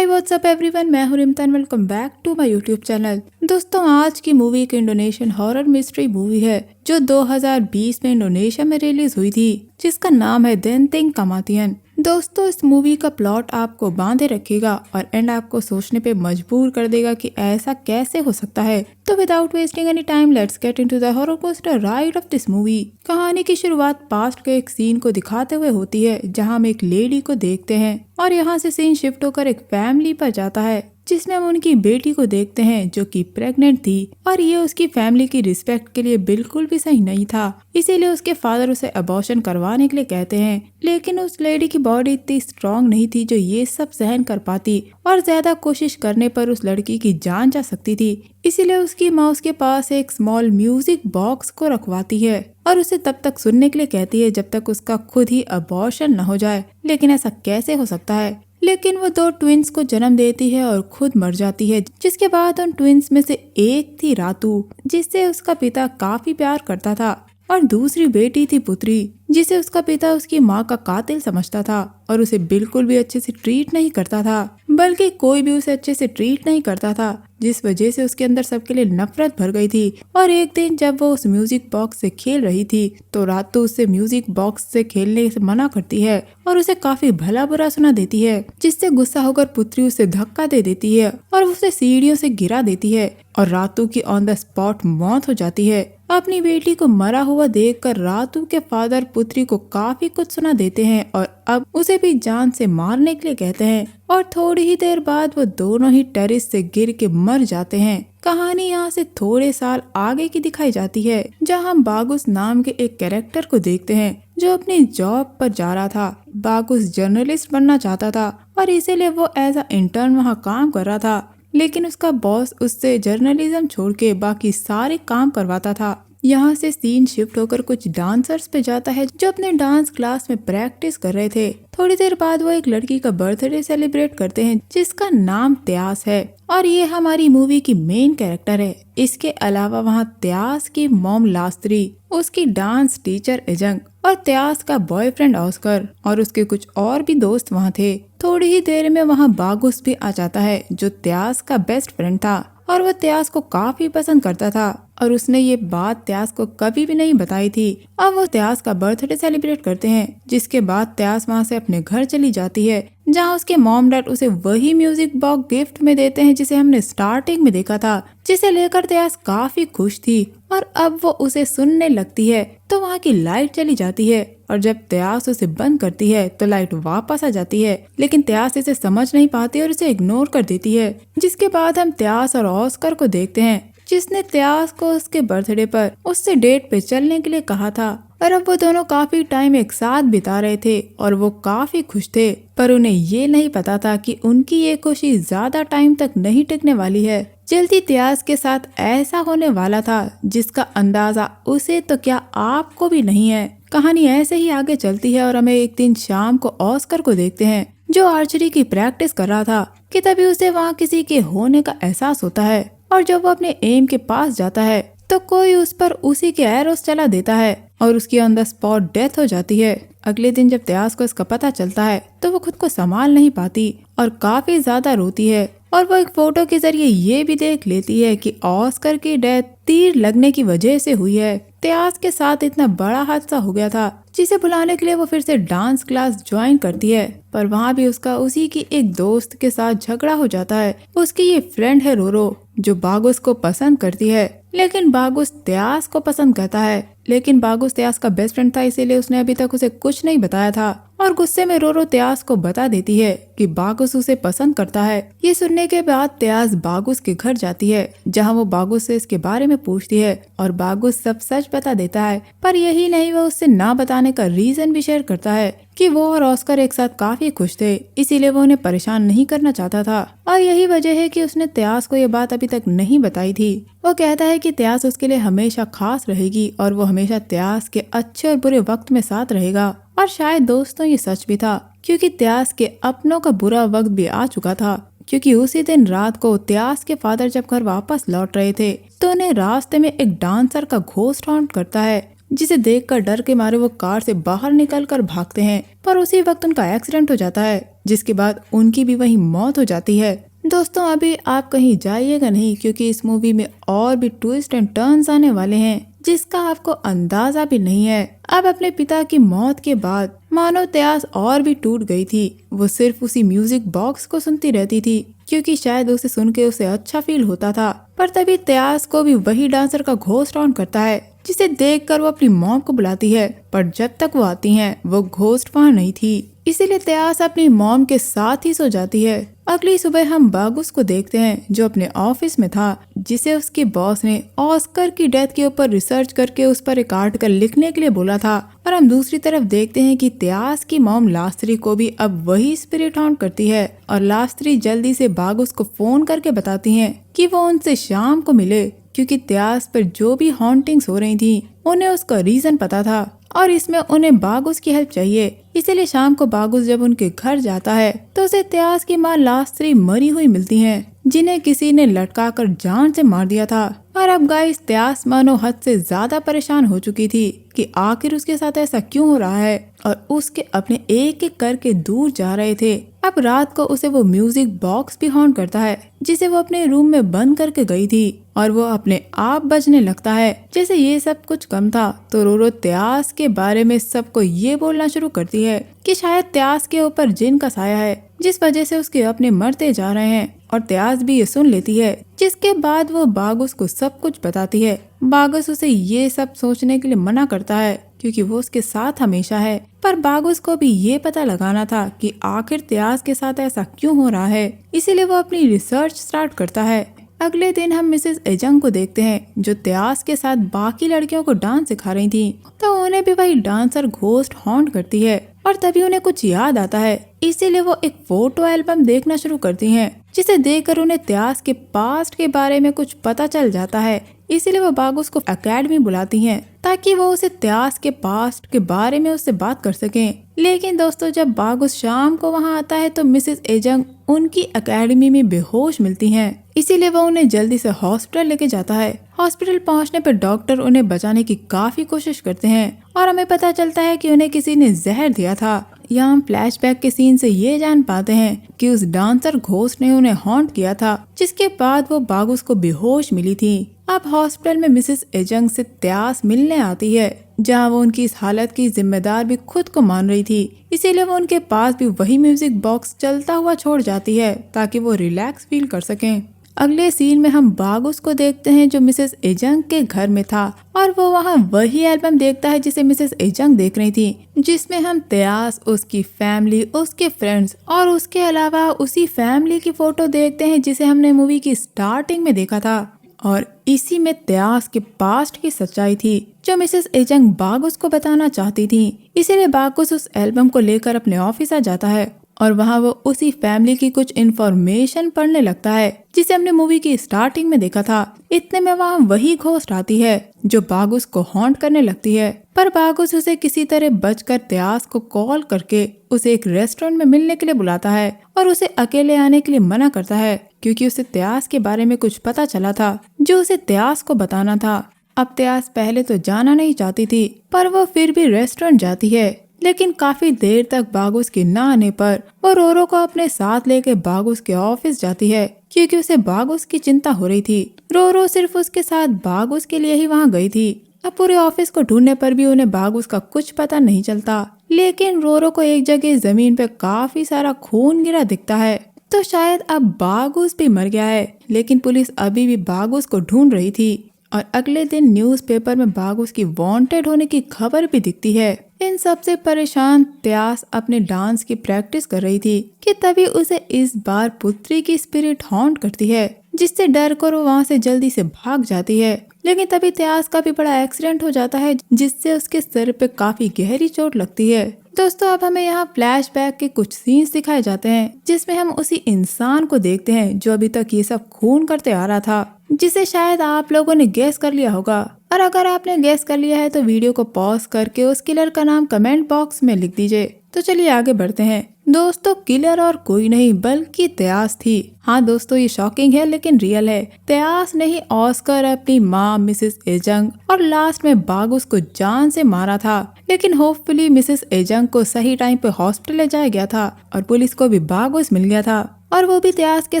Hi what's up everyone, मैं हूं Rimtan. Welcome back to my YouTube channel. दोस्तों, आज की मूवी एक इंडोनेशियन हॉरर मिस्ट्री मूवी है जो 2020 में इंडोनेशिया में रिलीज हुई थी, जिसका नाम है देंतेंग कमातियन। दोस्तों, इस मूवी का प्लॉट आपको बांधे रखेगा और एंड आपको सोचने पे मजबूर कर देगा कि ऐसा कैसे हो सकता है। तो without wasting any time, let's get into the horror coaster ride of this movie. कहानी की शुरुआत पास्ट के एक सीन को दिखाते हुए होती है, जहां हम एक लेडी को देखते हैं और यहाँ से सीन शिफ्ट होकर एक फैमिली पर जाता है, जिसमें हम उनकी बेटी को देखते हैं जो कि प्रेग्नेंट थी और ये उसकी फैमिली की रिस्पेक्ट के लिए बिल्कुल भी सही नहीं था। इसीलिए उसके फादर उसे अबॉर्शन करवाने के लिए कहते हैं, लेकिन उस लेडी की बॉडी इतनी स्ट्रांग नहीं थी जो ये सब सहन कर पाती और ज्यादा कोशिश करने पर उस लड़की की जान जा सकती थी। इसीलिए उसकी माँ उसके पास एक स्मॉल म्यूजिक बॉक्स को रखवाती है और उसे तब तक सुनने के लिए कहती है जब तक उसका खुद ही अबॉर्शन न हो जाए। लेकिन ऐसा कैसे हो सकता है? लेकिन वो दो ट्विंस को जन्म देती है और खुद मर जाती है, जिसके बाद उन ट्विंस में से एक थी रातू, जिससे उसका पिता काफी प्यार करता था, और दूसरी बेटी थी पुत्री, जिसे उसका पिता उसकी माँ का कातिल समझता था और उसे बिल्कुल भी अच्छे से ट्रीट नहीं करता था, बल्कि कोई भी उसे अच्छे से ट्रीट नहीं करता था, जिस वजह से उसके अंदर सबके लिए नफरत भर गई थी। और एक दिन जब वो उस म्यूजिक बॉक्स से खेल रही थी तो रातू उससे म्यूजिक बॉक्स से खेलने से मना करती है और उसे काफी भला बुरा सुना देती है, जिससे गुस्सा होकर पुत्री उसे धक्का दे देती है और उसे सीढ़ियों से गिरा देती है और रातू की ऑन द स्पॉट मौत हो जाती है। अपनी बेटी को मरा हुआ देखकर रातू के फादर पुत्री को काफी कुछ सुना देते हैं और अब उसे भी जान से मारने के लिए कहते हैं और थोड़ी ही देर बाद वो दोनों ही टेरेस से गिर के मर जाते हैं। कहानी यहाँ से थोड़े साल आगे की दिखाई जाती है, जहाँ हम बागुस नाम के एक कैरेक्टर को देखते हैं जो अपनी जॉब पर जा रहा था। बागुस जर्नलिस्ट बनना चाहता था और इसीलिए वो एज अ इंटर्न वहाँ काम कर रहा था, लेकिन उसका बॉस उससे जर्नलिज्म छोड़ के बाकी सारे काम करवाता था। यहाँ से सीन शिफ्ट होकर कुछ डांसर्स पे जाता है जो अपने डांस क्लास में प्रैक्टिस कर रहे थे। थोड़ी देर बाद वो एक लड़की का बर्थडे सेलिब्रेट करते हैं जिसका नाम त्यास है और ये हमारी मूवी की मेन कैरेक्टर है। इसके अलावा वहाँ त्यास की मॉम लास्त्री, उसकी डांस टीचर इजंग और त्यास का बॉयफ्रेंड ऑस्कर और उसके कुछ और भी दोस्त वहाँ थे। थोड़ी ही देर में वहाँ बागुस भी आ जाता है जो त्यास का बेस्ट फ्रेंड था और वो त्यास को काफी पसंद करता था और उसने ये बात त्यास को कभी भी नहीं बताई थी। अब वो त्यास का बर्थडे सेलिब्रेट करते हैं, जिसके बाद त्यास वहाँ से अपने घर चली जाती है, जहाँ उसके मॉम डैड उसे वही म्यूजिक बॉक्स गिफ्ट में देते हैं जिसे हमने स्टार्टिंग में देखा था, जिसे लेकर त्यास काफी खुश थी और अब वो उसे सुनने लगती है तो वहाँ की लाइट चली जाती है और जब त्यास उसे बंद करती है तो लाइट वापस आ जाती है, लेकिन त्यास इसे समझ नहीं पाती और इसे इग्नोर कर देती है। जिसके बाद हम त्यास और ऑस्कर को देखते हैं, जिसने त्यास को उसके बर्थडे पर उससे डेट पे चलने के लिए कहा था और अब वो दोनों काफी टाइम एक साथ बिता रहे थे और वो काफी खुश थे, पर उन्हें ये नहीं पता था कि उनकी ये खुशी ज्यादा टाइम तक नहीं टिकने वाली है। जल्दी त्यास के साथ ऐसा होने वाला था जिसका अंदाजा उसे तो क्या आपको भी नहीं है। कहानी ऐसे ही आगे चलती है और हमें एक दिन शाम को ऑस्कर को देखते हैं जो आर्चरी की प्रैक्टिस कर रहा था कि तभी उसे वहाँ किसी के होने का एहसास होता है और जब वो अपने एम के पास जाता है तो कोई उस पर उसी के एरोस चला देता है और उसकी ऑन द स्पॉट डेथ हो जाती है। अगले दिन जब त्यास को इसका पता चलता है तो वो खुद को संभाल नहीं पाती और काफी ज्यादा रोती है और वो एक फोटो के जरिए ये भी देख लेती है कि ऑस्कर की डेथ तीर लगने की वजह से हुई है। त्यास के साथ इतना बड़ा हादसा हो गया था जिसे भुलाने के लिए वो फिर से डांस क्लास ज्वाइन करती है, पर वहाँ भी उसका उसी की एक दोस्त के साथ झगड़ा हो जाता है। उसकी ये फ्रेंड है रोरो जो बागुस को पसंद करती है, लेकिन बागुस त्यास को पसंद करता है, लेकिन बागुस त्यास का बेस्ट फ्रेंड था इसीलिए उसने अभी तक उसे कुछ नहीं बताया था और गुस्से में रोरो त्यास को बता देती है कि बागुस उसे पसंद करता है। ये सुनने के बाद त्यास बागुस के घर जाती है, जहाँ वो बागुस से इसके बारे में पूछती है और बागुस सब सच बता देता है। पर यही नहीं, वो उससे ना बताने का रीजन भी शेयर करता है कि वो और ऑस्कर एक साथ काफी खुश थे, इसीलिए वो उन्हें परेशान नहीं करना चाहता था और यही वजह है कि उसने त्यास को ये बात अभी तक नहीं बताई थी। वो कहता है कि त्यास उसके लिए हमेशा खास रहेगी और वो हमेशा त्यास के अच्छे और बुरे वक्त में साथ रहेगा। और शायद दोस्तों ये सच भी था, क्योंकि त्यास के अपनों का बुरा वक्त भी आ चुका था, क्योंकि उसी दिन रात को त्यास के फादर जब घर वापस लौट रहे थे तो उन्हें रास्ते में एक डांसर का घोस्ट हॉन्ट करता है, जिसे देखकर डर के मारे वो कार से बाहर निकलकर भागते हैं, पर उसी वक्त उनका एक्सीडेंट हो जाता है जिसके बाद उनकी भी वहीं मौत हो जाती है। दोस्तों अभी आप कहीं जाइएगा नहीं, क्योंकि इस मूवी में और भी ट्विस्ट एंड टर्न्स आने वाले हैं जिसका आपको अंदाजा भी नहीं है। अब अपने पिता की मौत के बाद मानो त्यास और भी टूट गई थी। वो सिर्फ उसी म्यूजिक बॉक्स को सुनती रहती थी, क्योंकि शायद उसे सुन के उसे अच्छा फील होता था। पर तभी त्यास को भी वही डांसर का घोस्ट हॉन्ट करता है, जिसे देखकर वो अपनी मॉम को बुलाती है। पर जब तक वो आती हैं, वो घोस्ट वहाँ नहीं थी, इसीलिए त्यास अपनी मॉम के साथ ही सो जाती है। अगली सुबह हम बागुस को देखते हैं, जो अपने ऑफिस में था, जिसे उसके बॉस ने ऑस्कर की डेथ के ऊपर रिसर्च करके उस पर एक आर्टिकल लिखने के लिए बोला था। और हम दूसरी तरफ देखते हैं कि त्यास की मॉम लास्त्री को भी अब वही स्पिरिट हॉन्ट करती है, और लास्त्री जल्दी से बागुस को फोन करके बताती हैं कि वो उनसे शाम को मिले, क्योंकि त्यास पर जो भी हॉन्टिंग्स हो रही थी उन्हें उसका रीजन पता था और इसमें उन्हें बागुस की हेल्प चाहिए। इसीलिए शाम को बागुस जब उनके घर जाता है तो उसे त्यास की माँ लास्त्री मरी हुई मिलती हैं, जिन्हें किसी ने लटकाकर जान से मार दिया था। और अब गाइस त्यास मानो हद से ज्यादा परेशान हो चुकी थी कि आखिर उसके साथ ऐसा क्यों हो रहा है, और उसके अपने एक एक करके दूर जा रहे थे। अब रात को उसे वो म्यूजिक बॉक्स भी हॉन्ट करता है, जिसे वो अपने रूम में बंद करके गई थी, और वो अपने आप बजने लगता है। जैसे ये सब कुछ कम था तो रोरो त्यास के बारे में सबको ये बोलना शुरू करती है कि शायद त्यास के ऊपर जिन का साया है, जिस वजह से उसके अपने मरते जा रहे हैं। और त्यास भी ये सुन लेती है, जिसके बाद वो बागुस को सब कुछ बताती है। बागुस उसे ये सब सोचने के लिए मना करता है, क्योंकि वो उसके साथ हमेशा है। पर बागुस को भी ये पता लगाना था कि आखिर त्यास के साथ ऐसा क्यों हो रहा है, इसीलिए वो अपनी रिसर्च स्टार्ट करता है। अगले दिन हम मिसेस एजंग को देखते हैं, जो त्यास के साथ बाकी लड़कियों को डांस सिखा रही थी। तो उन्हें भी वही डांसर घोस्ट हॉन्ट करती है, और तभी उन्हें कुछ याद आता है, इसीलिए वो एक फोटो एल्बम देखना शुरू करती हैं, जिसे देखकर उन्हें त्यास के पास्ट के बारे में कुछ पता चल जाता है। इसीलिए वो बागुस को एकेडमी बुलाती हैं, ताकि वो उसे त्यास के पास्ट के बारे में उससे बात कर सकें। लेकिन दोस्तों जब बागुस शाम को वहाँ आता है तो मिसेस एजंग उनकी एकेडमी में बेहोश मिलती हैं, इसीलिए वो उन्हें जल्दी से हॉस्पिटल लेके जाता है। हॉस्पिटल पहुंचने पर डॉक्टर उन्हें बचाने की काफी कोशिश करते हैं, और हमें पता चलता है कि उन्हें किसी ने जहर दिया था। यहाँ हम फ्लैशबैक के सीन से ये जान पाते हैं कि उस डांसर घोस्ट ने उन्हें हॉन्ट किया था, जिसके बाद वो बागुस को बेहोश मिली थी। अब हॉस्पिटल में मिसेस एजंग से त्यास मिलने आती है, जहाँ वो उनकी इस हालत की जिम्मेदार भी खुद को मान रही थी, इसीलिए वो उनके पास भी वही म्यूजिक बॉक्स चलता हुआ छोड़ जाती है, ताकि वो रिलैक्स फील कर सकें। अगले सीन में हम बागुस को देखते हैं, जो मिसेस एजंग के घर में था, और वो वहाँ वही एल्बम देखता है जिसे मिसेस एजंग देख रही थी, जिसमें हम त्यास, उसकी फैमिली, उसके फ्रेंड्स और उसके अलावा उसी फैमिली की फोटो देखते हैं जिसे हमने मूवी की स्टार्टिंग में देखा था। और इसी में त्यास के पास्ट की सच्चाई थी, जो मिसेस एजंग बागुस को बताना चाहती थी। इसीलिए बागुस उस एल्बम को लेकर अपने ऑफिस आ जाता है, और वहाँ वो उसी फैमिली की कुछ इन्फॉर्मेशन पढ़ने लगता है, जिसे हमने मूवी की स्टार्टिंग में देखा था। इतने में वहाँ वही घोस्ट आती है, जो बागुस को हॉन्ट करने लगती है। पर बागुस उसे किसी तरह बचकर त्यास को कॉल करके उसे एक रेस्टोरेंट में मिलने के लिए बुलाता है, और उसे अकेले आने के लिए मना करता है, क्योंकि उसे त्यास के बारे में कुछ पता चला था, जो उसे त्यास को बताना था। अब त्यास पहले तो जाना नहीं चाहती थी, पर वो फिर भी रेस्टोरेंट जाती है। लेकिन काफी देर तक बागुस के न आने पर वो रोरो को अपने साथ लेके बागुस के ऑफिस जाती है, क्योंकि उसे बागुस की चिंता हो रही थी। रोरो सिर्फ उसके साथ बागुस के लिए ही वहाँ गई थी। अब पूरे ऑफिस को ढूंढने पर भी उन्हें बागुस का कुछ पता नहीं चलता। लेकिन रोरो को एक जगह जमीन पे काफी सारा खून गिरा दिखता है, तो शायद अब बागुस भी मर गया है। लेकिन पुलिस अभी भी बागुस को ढूंढ रही थी, और अगले दिन न्यूज़पेपर में बागुस की वांटेड होने की खबर भी दिखती है। इन सब से परेशान त्यास अपने डांस की प्रैक्टिस कर रही थी कि तभी उसे इस बार पुत्री की स्पिरिट हॉन्ट करती है, जिससे डर कर वो वहाँ से जल्दी से भाग जाती है। लेकिन तभी त्यास का भी बड़ा एक्सीडेंट हो जाता है, जिससे उसके सिर पे काफी गहरी चोट लगती है। दोस्तों अब हमें यहाँ फ्लैशबैक के कुछ सीन्स दिखाए जाते हैं, जिसमें हम उसी इंसान को देखते हैं जो अभी तक ये सब खून करते आ रहा था, जिसे शायद आप लोगों ने गेस कर लिया होगा। और अगर आपने गेस कर लिया है तो वीडियो को पॉज करके उस किलर का नाम कमेंट बॉक्स में लिख दीजिए, तो चलिए आगे बढ़ते हैं। दोस्तों किलर और कोई नहीं बल्कि त्यास थी। हाँ दोस्तों ये शॉकिंग है लेकिन रियल है। त्यास ने ही ऑस्कर, अपनी माँ मिसेस एजंग और लास्ट में बागुस को जान से मारा था। लेकिन होपफुली मिसेस एजंग को सही टाइम पे हॉस्पिटल ले जाया गया था और पुलिस को भी बागुस मिल गया था और वो भी त्यास के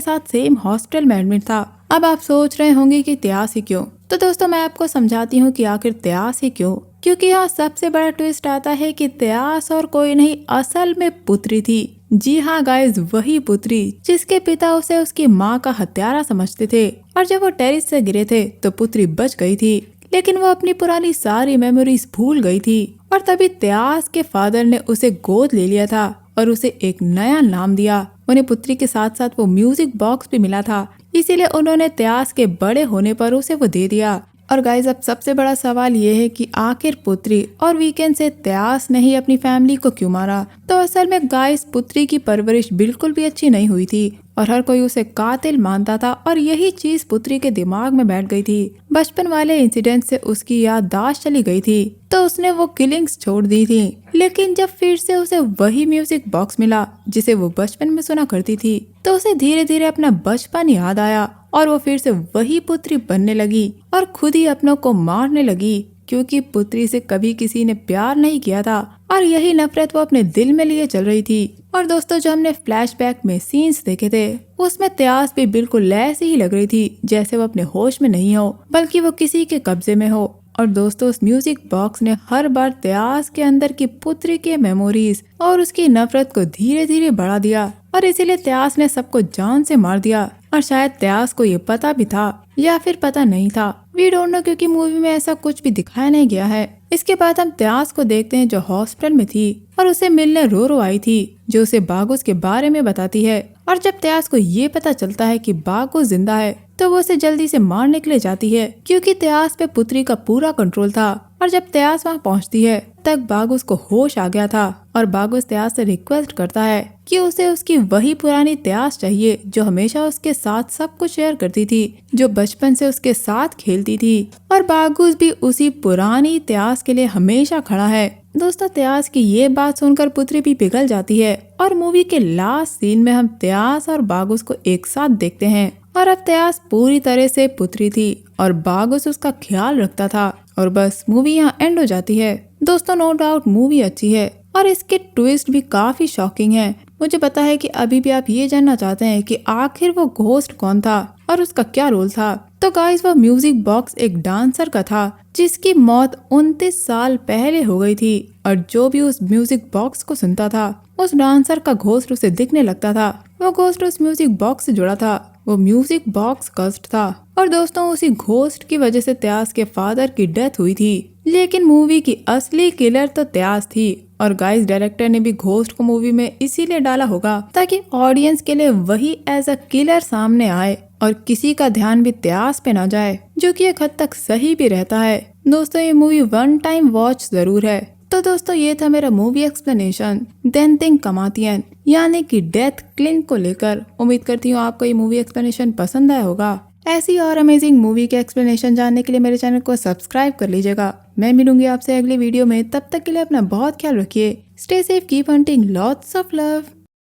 साथ सेम हॉस्पिटल में एडमिट था। अब आप सोच रहे होंगे कि त्यास ही क्यों, तो दोस्तों मैं आपको समझाती हूँ कि आखिर त्यास ही क्यों। क्योंकि यहाँ सबसे बड़ा ट्विस्ट आता है कि त्यास और कोई नहीं असल में पुत्री थी। जी हाँ गाइस, वही पुत्री जिसके पिता उसे उसकी माँ का हत्यारा समझते थे और जब वो टेरिस से गिरे थे तो पुत्री बच गई थी। लेकिन वो अपनी पुरानी सारी मेमोरीज भूल गई थी और तभी त्यास के फादर ने उसे गोद ले लिया था और उसे एक नया नाम दिया। उन्हें पुत्री के साथ साथ वो म्यूजिक बॉक्स भी मिला था, इसीलिए उन्होंने त्यास के बड़े होने पर उसे वो दे दिया। और गाइज अब सबसे बड़ा सवाल ये है कि आखिर पुत्री और वीकेंड से त्यास ने ही अपनी फैमिली को क्यों मारा। तो असल में गाइज पुत्री की परवरिश बिल्कुल भी अच्छी नहीं हुई थी और हर कोई उसे कातिल मानता था और यही चीज पुत्री के दिमाग में बैठ गई थी। बचपन वाले इंसिडेंट से उसकी याददाश्त चली गई थी तो उसने वो किलिंग्स छोड़ दी थी। लेकिन जब फिर से उसे वही म्यूजिक बॉक्स मिला जिसे वो बचपन में सुना करती थी तो उसे धीरे धीरे अपना बचपन याद आया और वो फिर से वही पुत्री बनने लगी और खुद ही अपनों को मारने लगी क्योंकि पुत्री से कभी किसी ने प्यार नहीं किया था और यही नफरत वो अपने दिल में लिए चल रही थी। और दोस्तों जो हमने फ्लैशबैक में सीन्स देखे थे उसमें त्यास भी बिल्कुल ऐसी ही लग रही थी जैसे वो अपने होश में नहीं हो बल्कि वो किसी के कब्जे में हो। और दोस्तों उस म्यूजिक बॉक्स ने हर बार त्यास के अंदर की पुत्री के मेमोरीज और उसकी नफरत को धीरे धीरे बढ़ा दिया और इसीलिए त्यास ने सबको जान से मार दिया। और शायद त्यास को ये पता भी था या फिर पता नहीं था, वी डोंट नो, क्योंकि मूवी में ऐसा कुछ भी दिखाया नहीं गया है। इसके बाद हम त्यास को देखते हैं जो हॉस्पिटल में थी और उसे मिलने रो रो आई थी जो उसे बागुस के बारे में बताती है। और जब त्यास को ये पता चलता है कि बागुस जिंदा है तो वो उसे जल्दी से मारने के लिए जाती है क्योंकि त्यास पे पुत्री का पूरा कंट्रोल था। और जब त्यास वहाँ पहुँचती है तब बागुस को होश आ गया था और बागुस त्यास से रिक्वेस्ट करता है कि उसे उसकी वही पुरानी त्यास चाहिए जो हमेशा उसके साथ सब कुछ शेयर करती थी, जो बचपन से उसके साथ खेलती थी। और बागुस भी उसी पुरानी त्यास के लिए हमेशा खड़ा है। दोस्तों त्यास की ये बात सुनकर पुत्री भी पिघल जाती है और मूवी के लास्ट सीन में हम त्यास और बागुस को एक साथ देखते हैं। और अब त्यास पूरी तरह से पुत्री थी और बागुस उसका ख्याल रखता था और बस मूवी यहाँ एंड हो जाती है। दोस्तों नो डाउट मूवी अच्छी है और इसके ट्विस्ट भी काफी शॉकिंग है। मुझे पता है कि अभी भी आप ये जानना चाहते हैं कि आखिर वो घोस्ट कौन था और उसका क्या रोल था। तो गाइस वो म्यूजिक बॉक्स एक डांसर का था जिसकी मौत 29 साल पहले हो गई थी और जो भी उस म्यूजिक बॉक्स को सुनता था उस डांसर का घोस्ट उसे दिखने लगता था। वो घोस्ट उस म्यूजिक बॉक्स से जुड़ा था, वो म्यूजिक बॉक्स कस्ट था। और दोस्तों उसी घोस्ट की वजह से त्यास के फादर की डेथ हुई थी। लेकिन मूवी की असली किलर तो त्यास थी और गाइस डायरेक्टर ने भी घोस्ट को मूवी में इसीलिए डाला होगा ताकि ऑडियंस के लिए वही एज अ किलर सामने आए और किसी का ध्यान भी त्यास पे ना जाए, जो कि एक हद तक सही भी रहता है। दोस्तों ये मूवी वन टाइम वॉच जरूर है। तो दोस्तों ये था मेरा मूवी एक्सप्लेनेशन देन थिंक कमातियन यानी कि डेथ क्लिंग को लेकर। उम्मीद करती हूँ आपको ये मूवी एक्सप्लेनेशन पसंद आया होगा। ऐसी और अमेजिंग मूवी के एक्सप्लेनेशन जानने के लिए मेरे चैनल को सब्सक्राइब कर लीजिएगा। मैं मिलूंगी आपसे अगली वीडियो में, तब तक के लिए अपना बहुत ख्याल रखिए। Stay safe, keep hunting, lots of love.